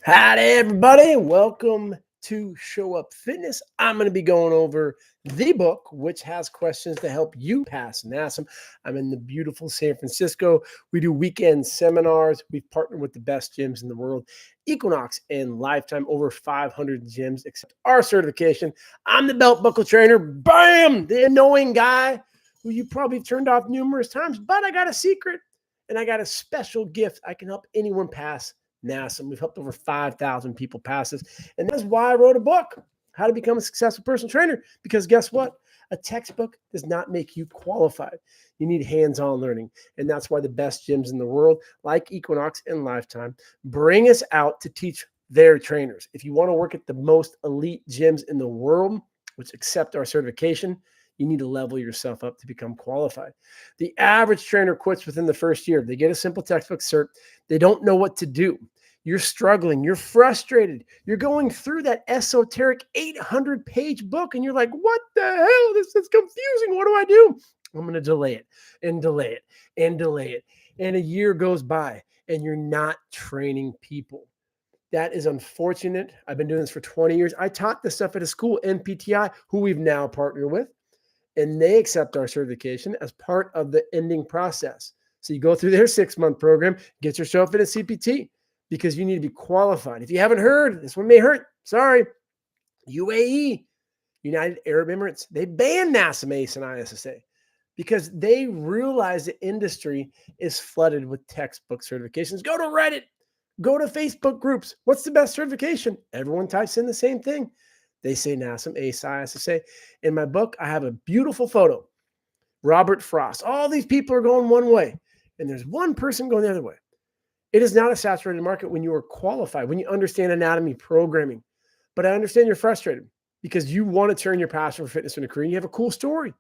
Howdy, everybody. Welcome to Show Up Fitness. I'm going to be going over the book, which has questions to help you pass NASM. I'm in the beautiful San Francisco. We do weekend seminars. We've partnered with the best gyms in the world, Equinox and Lifetime, over 500 gyms accept our certification. I'm the belt buckle trainer. Bam! The annoying guy who you probably turned off numerous times, but I got a secret and I got a special gift. I can help anyone pass NASM. We've helped over 5,000 people pass this. And that's why I wrote a book, How to Become a Successful Personal Trainer. Because guess what? A textbook does not make you qualified. You need hands-on learning. And that's why the best gyms in the world, like Equinox and Lifetime, bring us out to teach their trainers. If you want to work at the most elite gyms in the world, which accept our certification, you need to level yourself up to become qualified. The average trainer quits within the first year. They get a simple textbook cert. They don't know what to do. You're struggling. You're frustrated. You're going through that esoteric 800-page book, and you're like, what the hell? This is confusing. What do I do? I'm going to delay it and delay it and delay it. And a year goes by, and you're not training people. That is unfortunate. I've been doing this for 20 years. I taught this stuff at a school, NPTI, who we've now partnered with, and they accept our certification as part of the ending process. So you go through their 6-month program, get your Show Up Fitness CPT, because you need to be qualified. If you haven't heard, this one may hurt. Sorry. UAE, United Arab Emirates, they banned NASM, ACE, and ISSA because they realize the industry is flooded with textbook certifications. Go to Reddit. Go to Facebook groups. What's the best certification? Everyone types in the same thing. They say NASM, ACE, ISSA. In my book, I have a beautiful photo. Robert Frost. All these people are going one way, and there's one person going the other way. It is not a saturated market when you are qualified, when you understand anatomy programming. But I understand you're frustrated because you want to turn your passion for fitness into a career. And you have a cool story.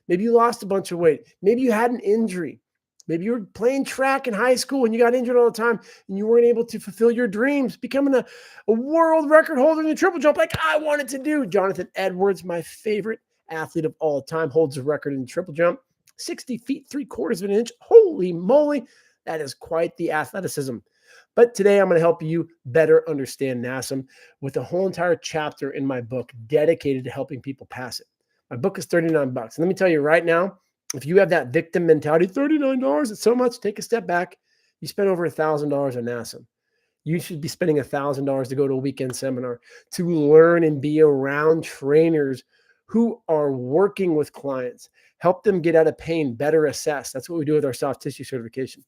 Maybe you lost a bunch of weight. Maybe you had an injury. Maybe you were playing track in high school and you got injured all the time and you weren't able to fulfill your dreams, becoming a world record holder in the triple jump like I wanted to do. Jonathan Edwards, my favorite athlete of all time, holds the record in the triple jump. 60 feet, 3/4 of an inch. Holy moly. That is quite the athleticism. But today I'm going to help you better understand NASM with a whole entire chapter in my book dedicated to helping people pass it. My book is $39. And let me tell you right now, if you have that victim mentality, $39, it's so much, take a step back. You spend over $1,000 on NASM. You should be spending $1,000 to go to a weekend seminar to learn and be around trainers who are working with clients, help them get out of pain, better assess. That's what we do with our soft tissue certification.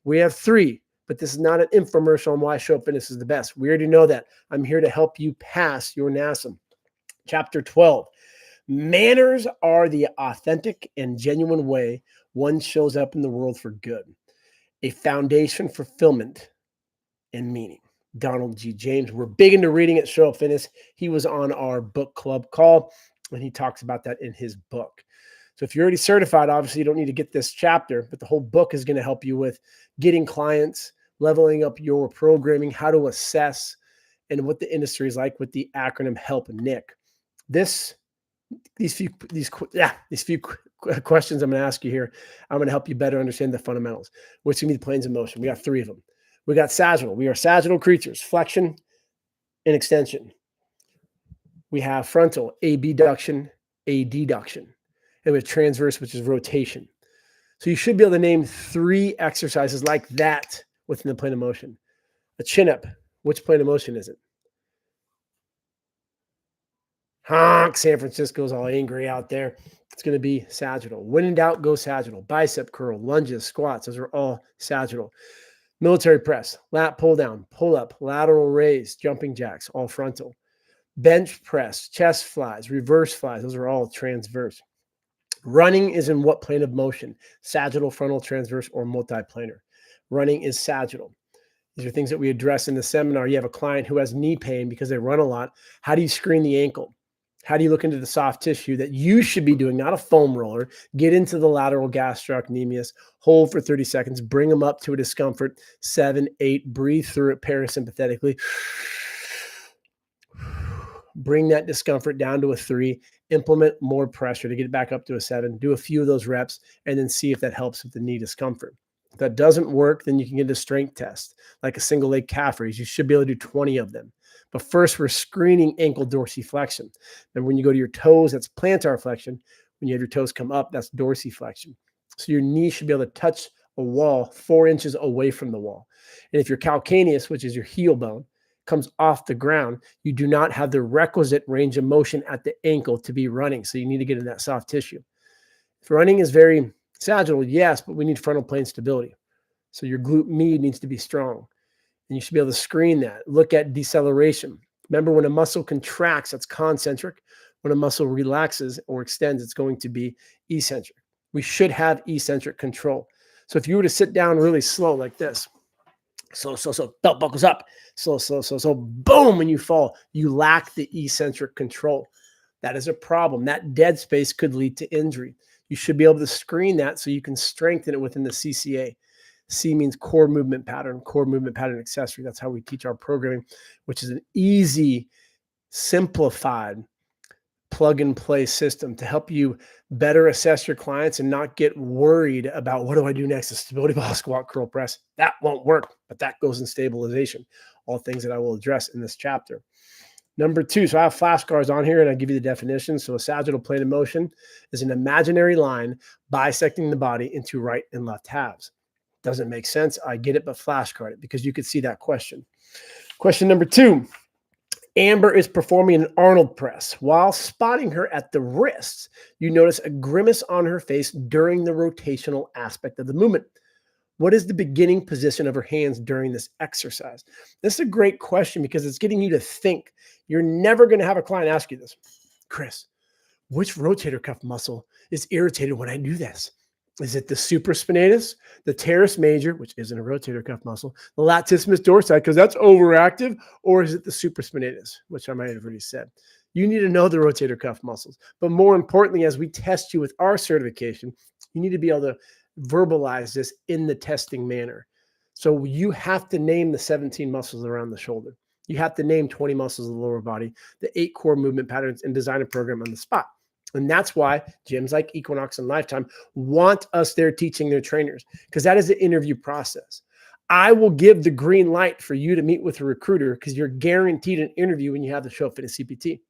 We have 3, but this is not an infomercial on why Show Up Fitness is the best. We already know that. I'm here to help you pass your NASM. Chapter 12, manners are the authentic and genuine way one shows up in the world for good. A foundation for fulfillment and meaning. Donald G. James. We're big into reading at Show Up Fitness. He was on our book club call, and he talks about that in his book. So if you're already certified, obviously you don't need to get this chapter, but the whole book is going to help you with getting clients, leveling up your programming, how to assess, and what the industry is like with the acronym HELP NIC. These few questions I'm going to ask you here, I'm going to help you better understand the fundamentals, which is going to be the planes of motion. We got 3 of them. We got sagittal. We are sagittal creatures, flexion and extension. We have frontal, abduction, adduction. And we have transverse, which is rotation. So you should be able to name 3 exercises like that within the plane of motion. A chin-up, which plane of motion is it? Honk, San Francisco's all angry out there. It's going to be sagittal. When in doubt, go sagittal. Bicep curl, lunges, squats, those are all sagittal. Military press, lat pull down, pull up, lateral raise, jumping jacks, all frontal. Bench press, chest flies, reverse flies, those are all transverse. Running is in what plane of motion? Sagittal, frontal, transverse, or multiplanar. Running is sagittal. These are things that we address in the seminar. You have a client who has knee pain because they run a lot. How do you screen the ankle? How do you look into the soft tissue that you should be doing, not a foam roller? Get into the lateral gastrocnemius, hold for 30 seconds, bring them up to a discomfort, 7, 8, breathe through it parasympathetically. Bring that discomfort down to a 3, implement more pressure to get it back up to a 7, do a few of those reps, and then see if that helps with the knee discomfort. If that doesn't work, then you can get a strength test, like a single leg calf raise. You should be able to do 20 of them. But first, we're screening ankle dorsiflexion. And when you go to your toes, that's plantar flexion. When you have your toes come up, that's dorsiflexion. So your knee should be able to touch a wall 4 inches away from the wall. And if your calcaneus, which is your heel bone, comes off the ground, you do not have the requisite range of motion at the ankle to be running. So you need to get in that soft tissue. If running is very sagittal, yes, but we need frontal plane stability. So your glute med needs to be strong. And you should be able to screen that. Look at deceleration. Remember, when a muscle contracts, that's concentric. When a muscle relaxes or extends, it's going to be eccentric. We should have eccentric control. So if you were to sit down really slow like this, slow, belt buckles up, slow, boom, when you fall, you lack the eccentric control. That is a problem. That dead space could lead to injury. You should be able to screen that so you can strengthen it within the CCA. C means core movement pattern accessory. That's how we teach our programming, which is an easy, simplified plug and play system to help you better assess your clients and not get worried about what do I do next? A stability ball, squat, curl, press. That won't work, but that goes in stabilization. All things that I will address in this chapter. Number 2, so I have flashcards on here and I give you the definition. So a sagittal plane of motion is an imaginary line bisecting the body into right and left halves. Doesn't make sense. I get it, but flashcard it because you could see that question. Question number 2. Amber is performing an Arnold press. While spotting her at the wrists, you notice a grimace on her face during the rotational aspect of the movement. What is the beginning position of her hands during this exercise? This is a great question because it's getting you to think. You're never going to have a client ask you this. Chris, which rotator cuff muscle is irritated when I do this? Is it the supraspinatus, the teres major, which isn't a rotator cuff muscle, the latissimus dorsi, because that's overactive, or is it the supraspinatus, which I might have already said? You need to know the rotator cuff muscles. But more importantly, as we test you with our certification, you need to be able to verbalize this in the testing manner. So you have to name the 17 muscles around the shoulder. You have to name 20 muscles of the lower body, the 8 core movement patterns, and design a program on the spot. And that's why gyms like Equinox and Lifetime want us there teaching their trainers, because that is the interview process. I will give the green light for you to meet with a recruiter because you're guaranteed an interview when you have the Show Up Fitness CPT.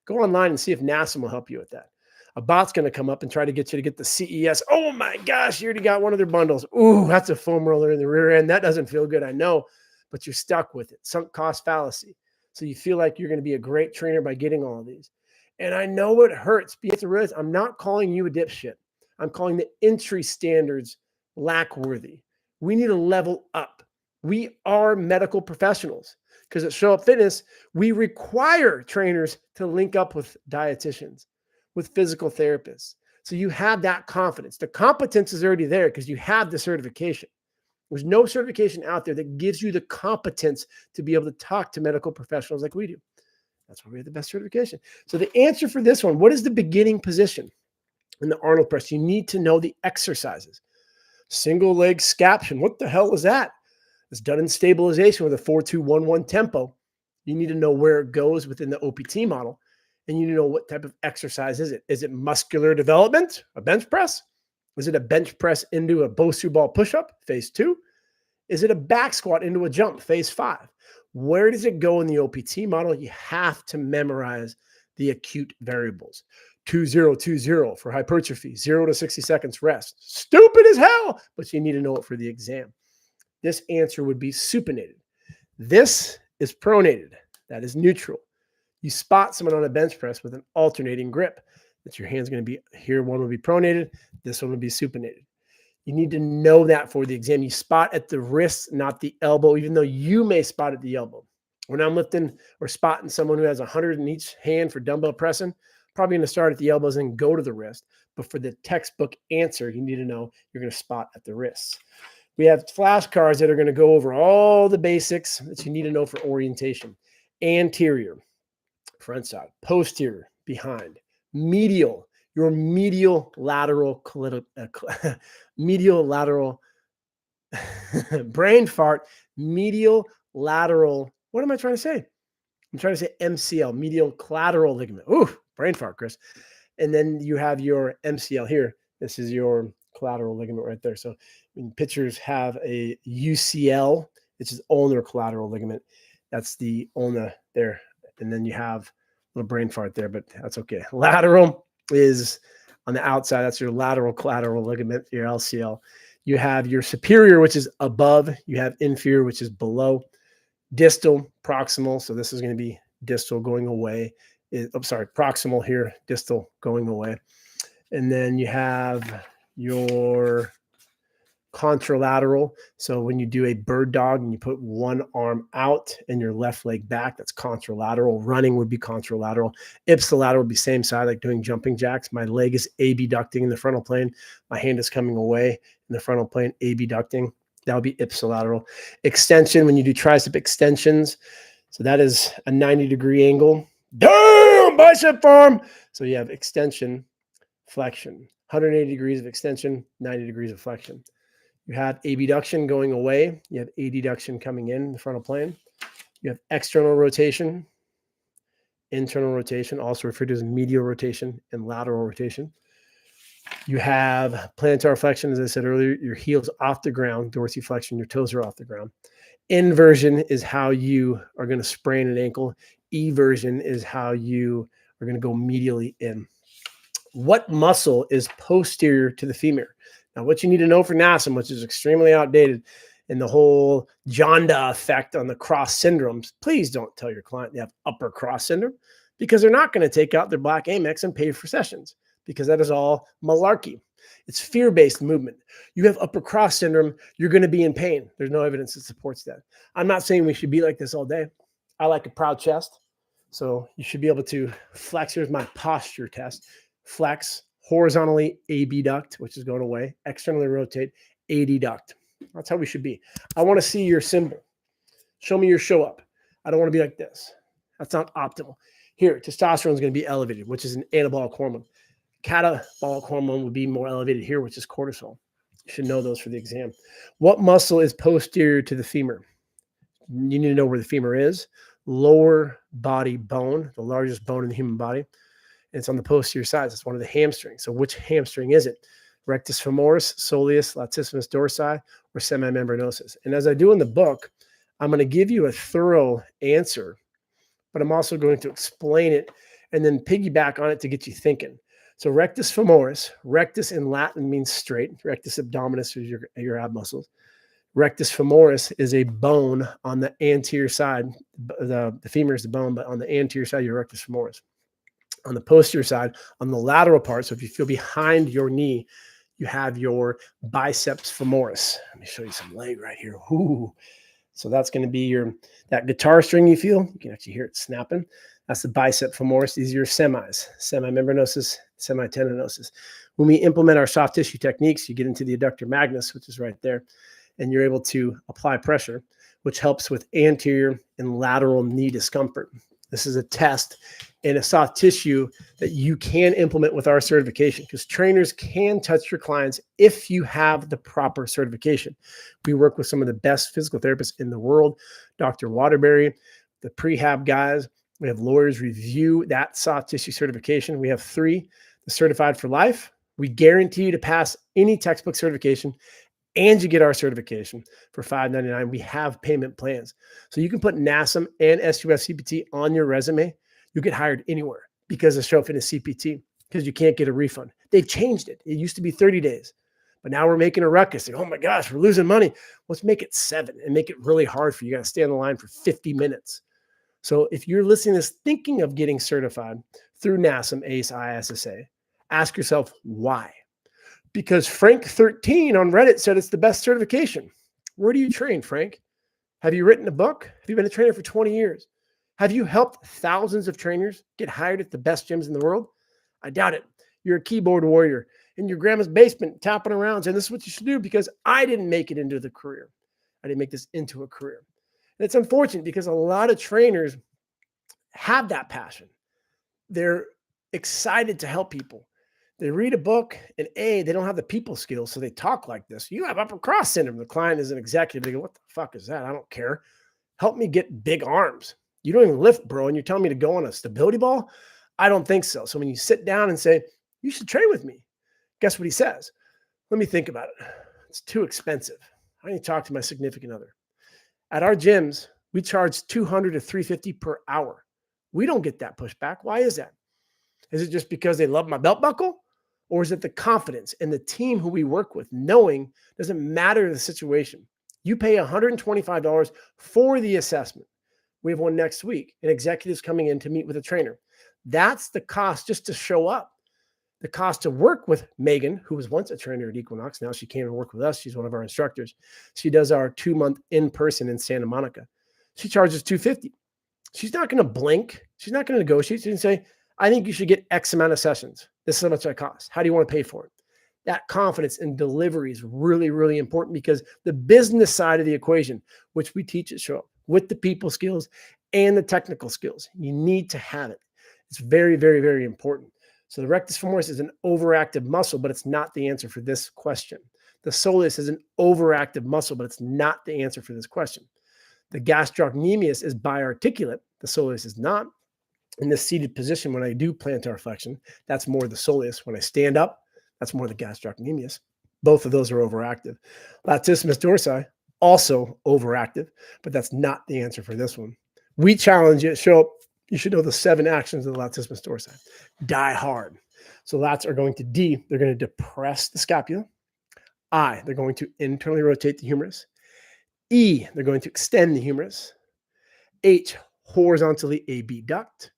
Go online and see if NASM will help you with that. A bot's going to come up and try to get you to get the CES. Oh my gosh, you already got one of their bundles. Ooh, that's a foam roller in the rear end. That doesn't feel good, I know, but you're stuck with it. Sunk cost fallacy. So you feel like you're going to be a great trainer by getting all of these. And I know it hurts, but you have to realize I'm not calling you a dipshit. I'm calling the entry standards lack-worthy. We need to level up. We are medical professionals because at Show Up Fitness, we require trainers to link up with dietitians, with physical therapists. So you have that confidence. The competence is already there because you have the certification. There's no certification out there that gives you the competence to be able to talk to medical professionals like we do. That's why we have the best certification. So the answer for this one, what is the beginning position in the Arnold press? You need to know the exercises. Single leg scaption. What the hell is that? It's done in stabilization with a 4-2-1-1 tempo. You need to know where it goes within the OPT model. And you need to know what type of exercise is it. Is it muscular development, a bench press? Is it a bench press into a Bosu ball push-up, phase 2? Is it a back squat into a jump, phase 5? Where does it go in the OPT model? You have to memorize the acute variables. 2020 for hypertrophy, 0 to 60 seconds rest. Stupid as hell, but you need to know it for the exam. This answer would be supinated. This is pronated. That is neutral. You spot someone on a bench press with an alternating grip. That your hand's going to be here. One will be pronated. This one will be supinated. You need to know that for the exam. You spot at the wrist, not the elbow, even though you may spot at the elbow. When I'm lifting or spotting someone who has 100 in each hand for dumbbell pressing, probably going to start at the elbows and go to the wrist. But for the textbook answer, you need to know you're going to spot at the wrists. We have flashcards that are going to go over all the basics that you need to know for orientation. Anterior, front side, posterior, behind, medial, your medial lateral, medial lateral, brain fart, medial lateral. What am I trying to say? I'm trying to say MCL, medial collateral ligament. Ooh, brain fart, Chris. And then you have your MCL here. This is your collateral ligament right there. So when pitchers have a UCL, which is ulnar collateral ligament, that's the ulna there. And then you have a little brain fart there, but that's okay. Lateral is on the outside. That's your lateral collateral ligament, your LCL. You have your superior, which is above. You have inferior, which is below. Distal, proximal. So this is going to be distal going away. I'm sorry, proximal here, distal going away. And then you have your contralateral. So when you do a bird dog and you put one arm out and your left leg back, that's contralateral. Running would be contralateral. Ipsilateral would be same side, like doing jumping jacks. My leg is abducting in the frontal plane. My hand is coming away in the frontal plane, abducting. That would be ipsilateral. Extension, when you do tricep extensions. So that is a 90-degree angle. Damn, bicep farm. So you have extension, flexion. 180 degrees of extension, 90 degrees of flexion. You have abduction going away. You have adduction coming in the frontal plane. You have external rotation, internal rotation, also referred to as medial rotation and lateral rotation. You have plantar flexion, as I said earlier, your heels off the ground, dorsiflexion, your toes are off the ground. Inversion is how you are going to sprain an ankle. Eversion is how you are going to go medially in. What muscle is posterior to the femur? Now, what you need to know for NASM, which is extremely outdated, and the whole Jonda effect on the cross syndromes, please don't tell your client they have upper cross syndrome, because they're not going to take out their black Amex and pay for sessions, because that is all malarkey. It's fear-based movement. You have upper cross syndrome, you're going to be in pain. There's no evidence that supports that. I'm not saying we should be like this all day. I like a proud chest. So you should be able to flex. Here's my posture test. Flex, horizontally abduct, which is going away, externally rotate, adduct. That's how we should be. I want to see your symbol. Show me your show up. I don't want to be like this. That's not optimal. Here, testosterone is going to be elevated, which is an anabolic hormone. Catabolic hormone would be more elevated here, which is cortisol. You should know those for the exam. What muscle is posterior to the femur? You need to know where the femur is. Lower body bone, the largest bone in the human body. And it's on the posterior side. It's one of the hamstrings. So which hamstring is it? Rectus femoris, soleus, latissimus dorsi, or semimembranosus? And as I do in the book, I'm going to give you a thorough answer, but I'm also going to explain it and then piggyback on it to get you thinking. So rectus femoris, rectus in Latin means straight. Rectus abdominis is your ab muscles. Rectus femoris is a bone on the anterior side. The femur is the bone, but on the anterior side, your rectus femoris. On the posterior side, on the lateral part, so if you feel behind your knee, you have your biceps femoris. Let me show you some leg right here. Ooh. So that's going to be that guitar string you feel. You can actually hear it snapping. That's the bicep femoris. These are your semis, semimembranosus, semitendinosus. When we implement our soft tissue techniques, you get into the adductor magnus, which is right there, and you're able to apply pressure, which helps with anterior and lateral knee discomfort. This is a test in a soft tissue that you can implement with our certification, because trainers can touch your clients if you have the proper certification. We work with some of the best physical therapists in the world, Dr. Waterbury, the prehab guys. We have lawyers review that soft tissue certification. We have 3, the certified for life. We guarantee you to pass any textbook certification, and you get our certification for $5.99. We have payment plans. So you can put NASM and SUF CPT on your resume. You get hired anywhere because of Show Up Fitness CPT, because you can't get a refund. They've changed it. It used to be 30 days, but now we're making a ruckus. Like, oh my gosh, we're losing money. Let's make it 7 and make it really hard for you. You got to stay on the line for 50 minutes. So if you're listening to this thinking of getting certified through NASM, ACE, ISSA, ask yourself why. Because Frank13 on Reddit said it's the best certification. Where do you train, Frank? Have you written a book? Have you been a trainer for 20 years? Have you helped thousands of trainers get hired at the best gyms in the world? I doubt it. You're a keyboard warrior in your grandma's basement tapping around saying this is what you should do, because I didn't make it into the career. I didn't make this into a career. And it's unfortunate because a lot of trainers have that passion. They're excited to help people. They read a book and they don't have the people skills. So they talk like this. You have upper cross syndrome. The client is an executive. They go, what the fuck is that? I don't care. Help me get big arms. You don't even lift, bro. And you're telling me to go on a stability ball? I don't think so. So when you sit down and say, you should train with me, guess what he says? Let me think about it. It's too expensive. I need to talk to my significant other. At our gyms, we charge $200 to $350 per hour. We don't get that pushback. Why is that? Is it just because they love my belt buckle? Or is it the confidence in the team who we work with, knowing doesn't matter the situation? You pay $125 for the assessment. We have one next week, and executives coming in to meet with a trainer. That's the cost just to show up. The cost to work with Megan, who was once a trainer at Equinox. Now she came and worked with us. She's one of our instructors. She does our 2-month in-person in Santa Monica. She charges $250. She's not going to blink. She's not going to negotiate. She's going to say, I think you should get X amount of sessions. This is how much I cost. How do you want to pay for it? That confidence in delivery is really, really important, because the business side of the equation, which we teach at Show Up, with the people skills and the technical skills, you need to have it. It's very, very, very important. So the rectus femoris is an overactive muscle, but it's not the answer for this question. The soleus is an overactive muscle, but it's not the answer for this question. The gastrocnemius is biarticulate. The soleus is not. In this seated position, when I do plantar flexion, that's more the soleus. When I stand up, that's more the gastrocnemius. Both of those are overactive. Latissimus dorsi, also overactive, but that's not the answer for this one. We challenge you. Show up. You should know the 7 actions of the latissimus dorsi. Die hard. So lats are going to D, they're going to depress the scapula. I, they're going to internally rotate the humerus. E, they're going to extend the humerus. H, horizontally abduct.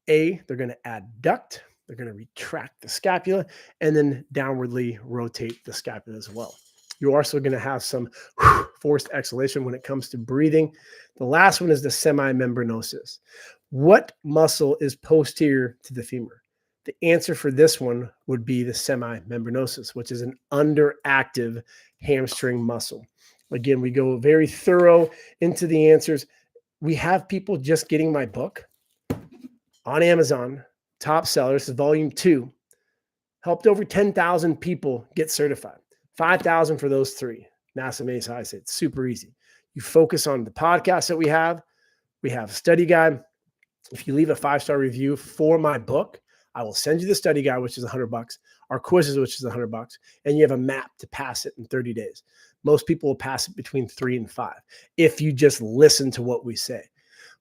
A, they're going to adduct. They're going to retract the scapula and then downwardly rotate the scapula as well. You're also going to have some forced exhalation when it comes to breathing. The last one is the semimembranosus. What muscle is posterior to the femur? The answer for this one would be the semimembranosus, which is an underactive hamstring muscle. Again, we go very thorough into the answers. We have people just getting my book on Amazon, top seller. This is volume 2. Helped over 10,000 people get certified. 5,000 for those 3. NASM ACE I say it's super easy. You focus on the podcast that we have. We have a study guide. If you leave a 5-star review for my book, I will send you the study guide, which is $100, our quizzes, which is $100, and you have a map to pass it in 30 days. Most people will pass it between 3 and 5 if you just listen to what we say.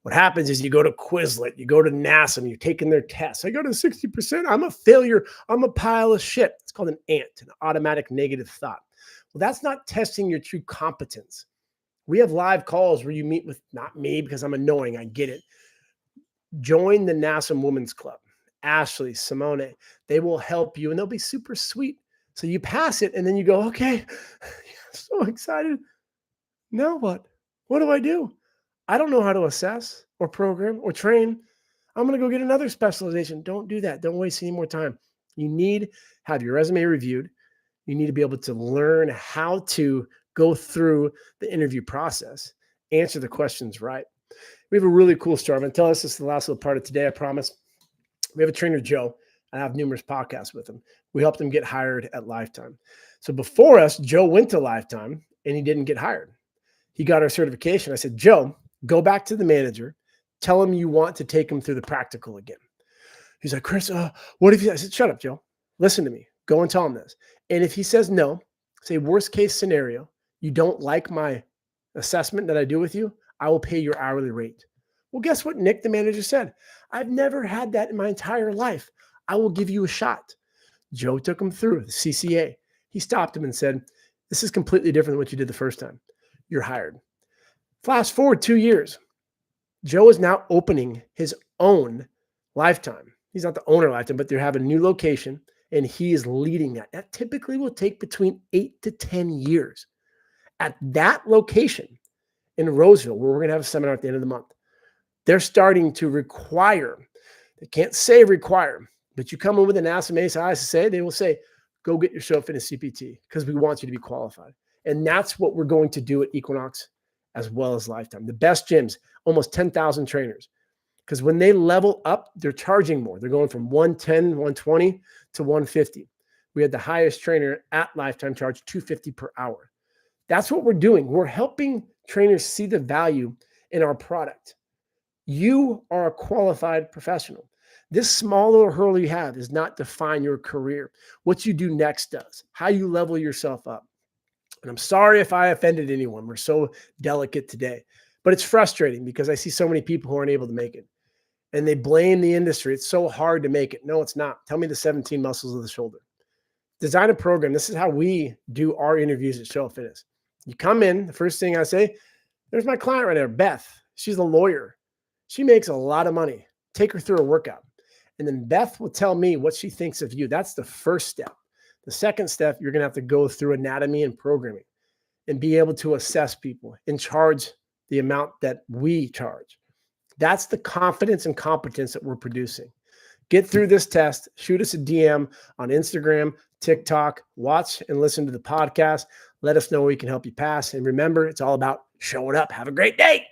What happens is you go to Quizlet, you go to NASM, you're taking their tests. I got a 60%. I'm a failure. I'm a pile of shit. It's called an ANT, an automatic negative thought. Well, that's not testing your true competence. We have live calls where you meet with, not me because I'm annoying, I get it. Join the NASM Women's Club. Ashley, Simone, they will help you and they'll be super sweet. So you pass it and then you go, okay, so excited. Now what? What do I do? I don't know how to assess or program or train. I'm going to go get another specialization. Don't do that. Don't waste any more time. You need to have your resume reviewed. You need to be able to learn how to go through the interview process, answer the questions right. We have a really cool story. I'm going to tell us this is the last little part of today, I promise. We have a trainer, Joe. I have numerous podcasts with him. We helped him get hired at Lifetime. So before us, Joe went to Lifetime and he didn't get hired. He got our certification. I said, Joe, go back to the manager. Tell him you want to take him through the practical again. He's like, Chris, what if you, I said, shut up, Joe. Listen to me. Go and tell him this. And if he says no, say worst case scenario, you don't like my assessment that I do with you, I will pay your hourly rate. Well, guess what, Nick, the manager said? I've never had that in my entire life. I will give you a shot. Joe took him through the CCA. He stopped him and said, this is completely different than what you did the first time. You're hired. Fast forward 2 years. Joe is now opening his own Lifetime. He's not the owner of Lifetime, but they have a new location and he is leading that. That typically will take between 8 to 10 years. At that location in Roseville, where we're going to have a seminar at the end of the month, they're starting to require, they can't say require, but you come in with an NASM ACE ISSA, they will say, go get your Show Up Fitness CPT because we want you to be qualified. And that's what we're going to do at Equinox as well as Lifetime. The best gyms, almost 10,000 trainers. Because when they level up, they're charging more. They're going from 110, 120 to 150. We had the highest trainer at Lifetime charge $250 per hour. That's what we're doing. We're helping trainers see the value in our product. You are a qualified professional. This small little hurdle you have does not define your career. What you do next does, how you level yourself up. And I'm sorry if I offended anyone. We're so delicate today, but it's frustrating because I see so many people who aren't able to make it and they blame the industry. It's so hard to make it. No, it's not. Tell me the 17 muscles of the shoulder. Design a program. This is how we do our interviews at Show Up Fitness. You come in, the first thing I say, there's my client right there, Beth. She's a lawyer. She makes a lot of money. Take her through a workout. And then Beth will tell me what she thinks of you. That's the first step. The second step, you're going to have to go through anatomy and programming and be able to assess people and charge the amount that we charge. That's the confidence and competence that we're producing. Get through this test. Shoot us a DM on Instagram, TikTok, watch and listen to the podcast. Let us know where we can help you pass. And remember, it's all about showing up. Have a great day.